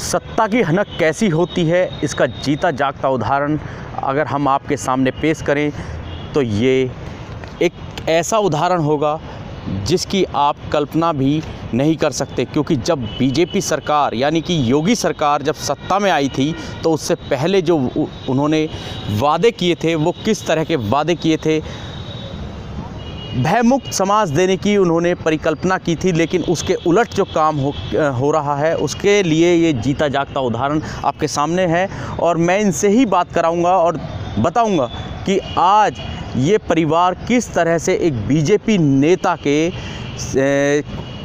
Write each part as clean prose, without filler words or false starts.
सत्ता की हनक कैसी होती है, इसका जीता जागता उदाहरण अगर हम आपके सामने पेश करें तो ये एक ऐसा उदाहरण होगा जिसकी आप कल्पना भी नहीं कर सकते। क्योंकि जब बीजेपी सरकार यानी कि योगी सरकार जब सत्ता में आई थी तो उससे पहले जो उन्होंने वादे किए थे वो किस तरह के वादे किए थे। भयमुक्त समाज देने की उन्होंने परिकल्पना की थी, लेकिन उसके उलट जो काम हो रहा है उसके लिए ये जीता जागता उदाहरण आपके सामने है। और मैं इनसे ही बात कराऊंगा और बताऊंगा कि आज ये परिवार किस तरह से एक बीजेपी नेता के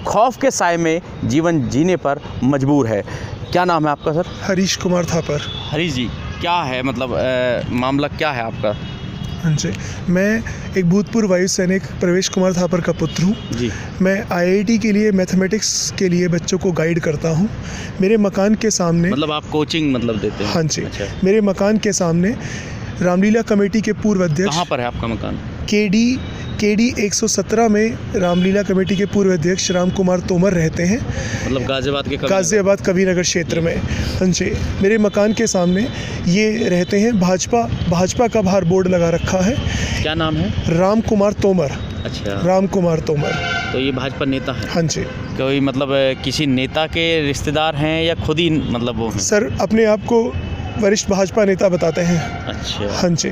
खौफ के साए में जीवन जीने पर मजबूर है। क्या नाम है आपका सर? हरीश कुमार थापर। हरीश जी, क्या है मतलब मामला क्या है आपका? हाँ जी, मैं एक भूतपूर्व वायु सैनिक प्रवेश कुमार थापर का पुत्र हूँ जी। मैं आईआईटी के लिए मैथमेटिक्स के लिए बच्चों को गाइड करता हूँ। मेरे मकान के सामने मतलब आप कोचिंग मतलब देते हैं? हाँ जी। अच्छा। मेरे मकान के सामने रामलीला कमेटी के पूर्व अध्यक्ष। कहाँ पर है आपका मकान? केडी 117 में रामलीला कमेटी के पूर्व अध्यक्ष राम कुमार तोमर रहते हैं। मतलब गाज़ियाबाद कबीरनगर क्षेत्र में। हाँ जी, मेरे मकान के सामने ये रहते हैं। भाजपा का बाहर बोर्ड लगा रखा है। क्या नाम है? राम कुमार तोमर। अच्छा, राम कुमार तोमर। तो ये भाजपा नेता है? हाँ जी। कोई मतलब किसी नेता के रिश्तेदार हैं या खुद ही मतलब वो हैं? सर अपने आप को वरिष्ठ भाजपा नेता बताते हैं। अच्छा। हाँ जी।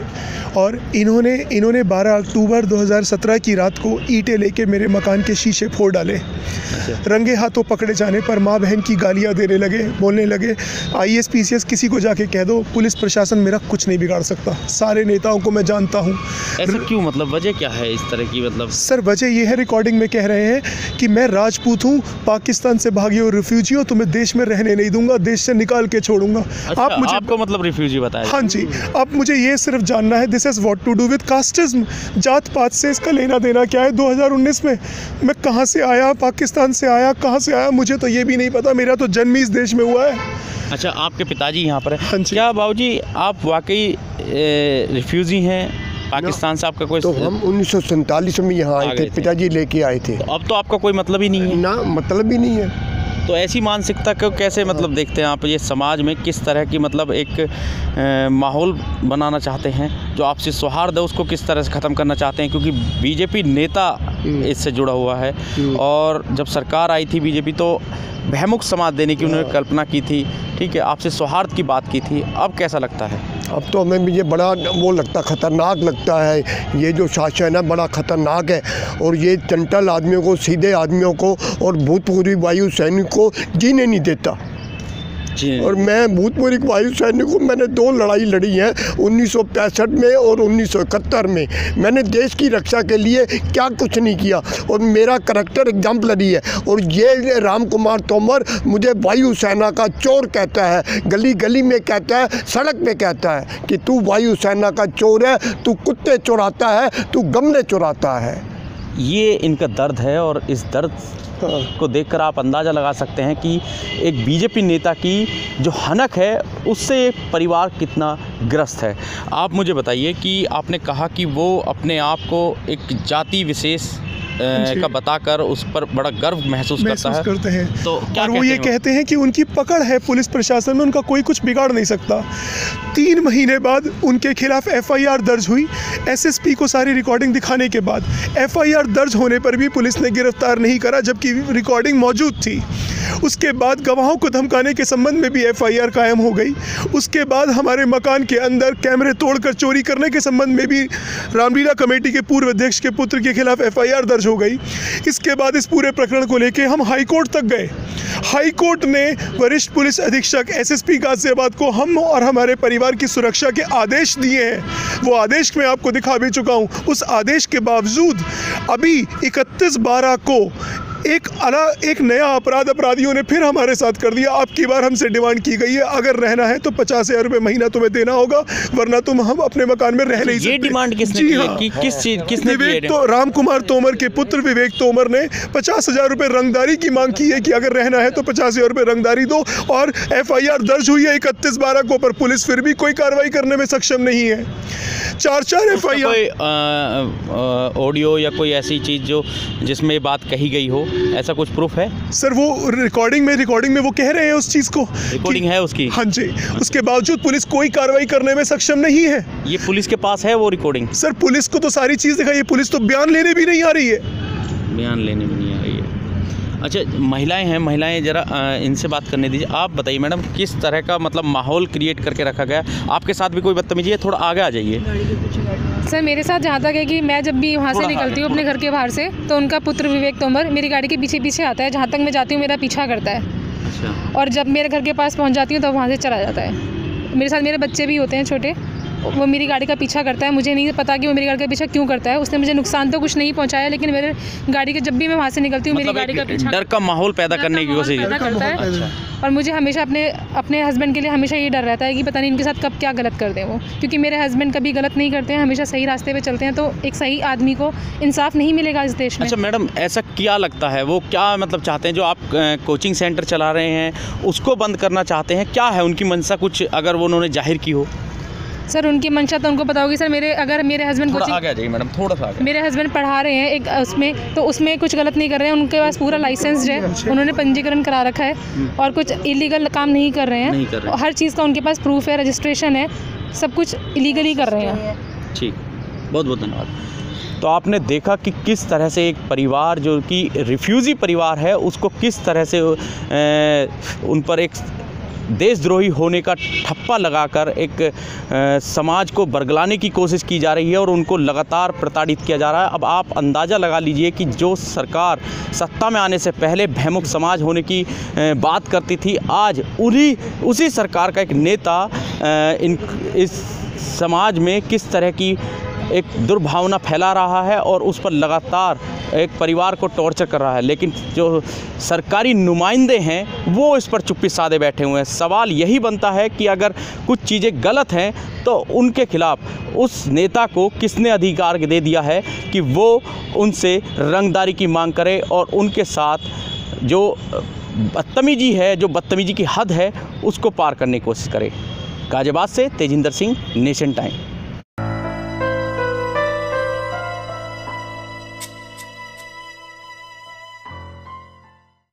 और इन्होंने 12 अक्टूबर 2017 की रात को ईंटें लेके मेरे मकान के शीशे फोड़ डाले। अच्छा। रंगे हाथों पकड़े जाने पर माँ बहन की गालियाँ देने लगे, बोलने लगे IAS PCS किसी को जाके कह दो, पुलिस प्रशासन मेरा कुछ नहीं बिगाड़ सकता। सारे नेताओं को मैं जानता हूँ। ऐसा क्यों, मतलब वजह क्या है इस तरह की? मतलब सर वजह ये है, रिकॉर्डिंग में कह रहे हैं कि मैं राजपूत हूँ, पाकिस्तान से भागे हुए रिफ्यूजी हो, तुम्हें देश में रहने नहीं दूंगा, देश से निकाल के छोड़ूंगा। अच्छा, आप मुझे आपको मतलब रिफ्यूजी बताया? हाँ जी। अब मुझे ये सिर्फ जानना है this has what to do with casteism, जात पात से इसका लेना देना क्या है? 2019 में मैं कहाँ से आया, पाकिस्तान से आया, कहाँ से आया, मुझे तो ये भी नहीं पता। मेरा तो जन्म ही इस देश में हुआ है। अच्छा, आपके पिताजी यहाँ पर है? हाँ जी। क्या बाबूजी आप वाकई रिफ्यूजी हैं पाकिस्तान से? आपका कोई तो हम 1947 में यहाँ आए थे, पिताजी लेके आए थे। तो अब तो आपका कोई मतलब ही नहीं है ना, मतलब ही नहीं है। तो ऐसी मानसिकता को कैसे मतलब देखते हैं आप? ये समाज में किस तरह की मतलब एक माहौल बनाना चाहते हैं जो आपसी सौहार्द है उसको किस तरह से ख़त्म करना चाहते हैं? क्योंकि बीजेपी नेता इससे जुड़ा हुआ है और जब सरकार आई थी बीजेपी तो भयमुक्त समाज देने की उन्होंने कल्पना की थी, ठीक है, आपसे सौहार्द की बात की थी। अब कैसा लगता है? अब तो हमें मुझे बड़ा वो लगता, ख़तरनाक लगता है। ये जो शासन है बड़ा ख़तरनाक है और ये चंटल आदमियों को, सीधे आदमियों को और भूतपूर्व वायु सैनिक को जीने नहीं देता। और मैं भूतपूर्व वायु सैनिक हूँ। मैंने 2 लड़ाई लड़ी हैं, 1965 में और 1971 में। मैंने देश की रक्षा के लिए क्या कुछ नहीं किया और मेरा करैक्टर एग्जाम्पलरी है। और ये राम कुमार तोमर मुझे वायु सेना का चोर कहता है, गली गली में कहता है, सड़क पे कहता है कि तू वायु सेना का चोर है, तू कुत्ते चुराता है, तू गमले चुराता है। ये इनका दर्द है और इस दर्द को देखकर आप अंदाज़ा लगा सकते हैं कि एक बीजेपी नेता की जो हनक है उससे परिवार कितना ग्रस्त है। आप मुझे बताइए कि आपने कहा कि वो अपने आप को एक जाति विशेष का बताकर उस पर बड़ा गर्व महसूस करते हैं। तो क्या और वो ये कहते हैं कि उनकी पकड़ है पुलिस प्रशासन में, उनका कोई कुछ बिगाड़ नहीं सकता। 3 महीने बाद उनके खिलाफ FIR दर्ज हुई। SSP को सारी रिकॉर्डिंग दिखाने के बाद FIR दर्ज होने पर भी पुलिस ने गिरफ्तार नहीं करा, जबकि रिकॉर्डिंग मौजूद थी। उसके बाद गवाहों को धमकाने के संबंध में भी FIR कायम हो गई। उसके बाद हमारे मकान के अंदर कैमरे तोड़कर चोरी करने के संबंध में भी रामलीला कमेटी के पूर्व अध्यक्ष के पुत्र के खिलाफ FIR दर्ज हो गई। इसके बाद इस पूरे प्रकरण को लेकर हम हाई कोर्ट तक गए। हाई कोर्ट ने वरिष्ठ पुलिस अधीक्षक SSP गाजियाबाद को हम और हमारे परिवार की सुरक्षा के आदेश दिए हैं। वो आदेश मैं आपको दिखा भी चुका हूँ। उस आदेश के बावजूद अभी 31/12 को एक नया अपराधियों ने फिर हमारे साथ कर दिया। अब की बार हमसे डिमांड की गई है, अगर रहना है तो 50,000 रुपये महीना तुम्हें देना होगा, वरना हम अपने मकान में रह नहीं सकते। ये डिमांड किसने की है? किस चीज किसने की है? तो राम कुमार तोमर के पुत्र विवेक तोमर ने 50,000 रुपये रंगदारी की मांग की है कि अगर रहना है तो 50,000 रुपये रंगदारी दो। और FIR दर्ज हुई है 31/12 को, पर पुलिस फिर भी कोई कार्रवाई करने में सक्षम नहीं है। 4 FIR ऑडियो या कोई ऐसी चीज़ जिसमें बात कही गई हो ऐसा कुछ प्रूफ है? सर वो रिकॉर्डिंग में वो कह रहे हैं उस चीज़ को। रिकॉर्डिंग है उसकी? हाँ जी। उसके बावजूद पुलिस कोई कार्रवाई करने में सक्षम नहीं है। ये पुलिस के पास है वो रिकॉर्डिंग? सर पुलिस को तो सारी चीज़ दिखाई है, पुलिस तो बयान लेने भी नहीं आ रही है। बयान लेने में नहीं आ रही है। अच्छा, महिलाएं हैं, महिलाएं ज़रा इनसे बात करने दीजिए। आप बताइए मैडम, किस तरह का मतलब माहौल क्रिएट करके रखा गया? आपके साथ भी कोई बदतमीजी है? थोड़ा आगे आ जाइए। सर मेरे साथ जहाँ तक है कि मैं जब भी वहाँ से निकलती हूँ अपने घर के बाहर से, तो उनका पुत्र विवेक तोमर मेरी गाड़ी के पीछे पीछे आता है। जहाँ तक मैं जाती हूँ मेरा पीछा करता है। अच्छा। और जब मेरे घर के पास पहुँच जाती हूँ तब वहाँ से चला जाता है। मेरे साथ मेरे बच्चे भी होते हैं छोटे, वो मेरी गाड़ी का पीछा करता है। मुझे नहीं पता कि वो मेरी गाड़ी का पीछा क्यों करता है। उसने मुझे नुकसान तो कुछ नहीं पहुंचाया, लेकिन मेरे गाड़ी के जब भी मैं वहाँ से निकलती हूँ मेरी गाड़ी का पीछा, डर का माहौल पैदा करने की कोशिश करता है। और मुझे हमेशा अपने हस्बैंड के लिए हमेशा ये डर रहता है कि पता नहीं इनके साथ कब क्या गलत कर दें वो, क्योंकि मेरे हस्बैंड कभी गलत नहीं करते हैं, हमेशा सही रास्ते पे चलते हैं। तो एक सही आदमी को इंसाफ नहीं मिलेगा इस देश में। अच्छा मैडम, ऐसा क्या लगता है, वो क्या मतलब चाहते हैं? जो आप कोचिंग सेंटर चला रहे हैं उसको बंद करना चाहते हैं? क्या है उनकी मंशा, कुछ अगर वो उन्होंने जाहिर की हो? सर उनकी मंशा तो उनको पता होगी सर। अगर मेरे हस्बैंड थोड़ा आगे आ जाइए मैडम, थोड़ा सा आगे। मेरे हस्बैंड पढ़ा रहे हैं एक उसमें, तो उसमें कुछ गलत नहीं कर रहे हैं। उनके पास पूरा लाइसेंस है, उन्होंने पंजीकरण करा रखा है और कुछ इलीगल काम नहीं कर रहे हैं। हर चीज़ का उनके पास प्रूफ है, रजिस्ट्रेशन है, सब कुछ इलीगली कर रहे हैं। ठीक, बहुत बहुत धन्यवाद। तो आपने देखा कि किस तरह से एक परिवार जो कि रिफ्यूजी परिवार है उसको किस तरह से उन पर एक देशद्रोही होने का ठप्पा लगाकर एक समाज को बरगलाने की कोशिश की जा रही है और उनको लगातार प्रताड़ित किया जा रहा है। अब आप अंदाज़ा लगा लीजिए कि जो सरकार सत्ता में आने से पहले भयमुख समाज होने की बात करती थी, आज उसी सरकार का एक नेता इस समाज में किस तरह की एक दुर्भावना फैला रहा है और उस पर लगातार एक परिवार को टॉर्चर कर रहा है। लेकिन जो सरकारी नुमाइंदे हैं वो इस पर चुप्पी साधे बैठे हुए हैं। सवाल यही बनता है कि अगर कुछ चीज़ें गलत हैं तो उनके खिलाफ उस नेता को किसने अधिकार दे दिया है कि वो उनसे रंगदारी की मांग करे और उनके साथ जो बदतमीजी है, जो बदतमीजी की हद है, उसको पार करने की कोशिश करे। गाजियाबाद से तेजिंदर सिंह, नेशन टाइम।